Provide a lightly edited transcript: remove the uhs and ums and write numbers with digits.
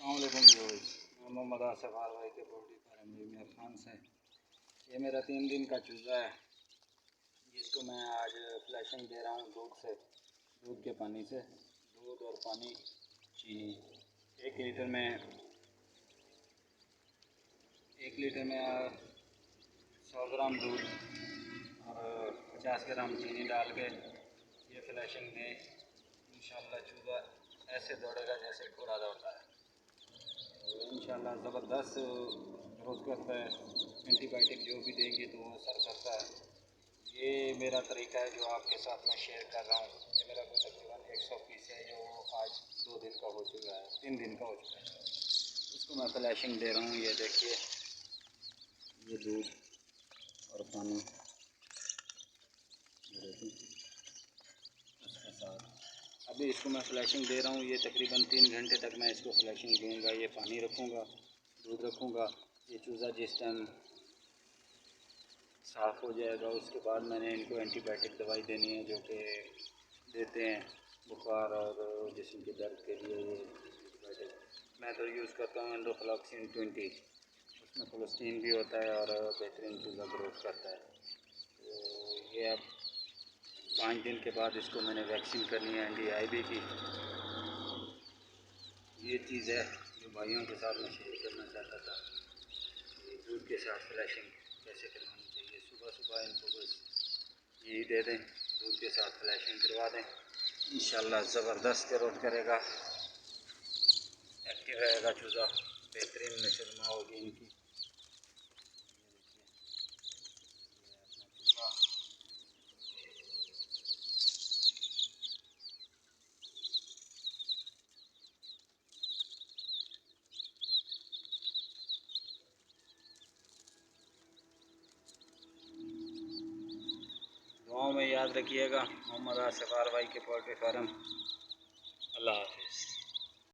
अस्सलामुअलैकुम व्यूअर्स, मैं मोहम्मद आसिफ भाई के पोल्ट्री फार्म में खान से। ये मेरा 3 दिन का चूज़ा है जिसको मैं आज फ्लैशिंग दे रहा हूँ दूध के पानी से। दूध और पानी, चीनी। 1 लीटर में 100 ग्राम दूध और 50 ग्राम चीनी डाल के ये फ्लैशिंग में इंशाल्लाह चूज़ा ऐसे दौड़ेगा जैसे घोड़ा दौड़ता है। इंशाल्लाह ज़बरदस्त ग्रोथ करता है। एंटीबायोटिक जो भी देंगे तो वो असर करता है। ये मेरा तरीका है जो आपके साथ मैं शेयर कर रहा हूँ। ये मेरा तकरीबन 100 पीस है जो आज 2 दिन का हो चुका है, 3 दिन का हो चुका है। इसको मैं फ्लैशिंग दे रहा हूँ। ये देखिए, ये दूध और पानी उसके साथ अभी इसको मैं फ्लैशिंग दे रहा हूँ। ये तकरीबन 3 घंटे तक मैं इसको फ्लैशिंग दूँगा। ये पानी रखूँगा, दूध रखूँगा। ये चूज़ा जिस टाइम साफ़ हो जाएगा उसके बाद मैंने इनको एंटीबायोटिक दवाई देनी है जो कि देते हैं बुखार और जिस्म के दर्द के लिए। ये एंटीबायोटिक मैं तो यूज़ करता हूँ एंडोफ्लॉक्सिन 20। उसमें कोलेस्टीन भी होता है और बेहतरीन चूज़ा ग्रोथ करता है। तो ये अब 5 दिन के बाद इसको मैंने वैक्सीन करनी है NDIB की। ये चीज़ है जो भाइयों के साथ मैं शेयर करना चाहता था। दूध के साथ फ्लैशिंग कैसे करवानी चाहिए। सुबह सुबह इनको बस यही दे दें, दूध के साथ फ्लैशिंग करवा दें। इंशाल्लाह ज़बरदस्त ग्रोथ करेगा, एक्टिव रहेगा चूज़ा, बेहतरीन नस्ल में होगी इनकी। दुआओं में याद रखिएगा। मोहम्मद आसिफ भाई के पोल्ट्री फार्म। अल्लाह हाफिज़।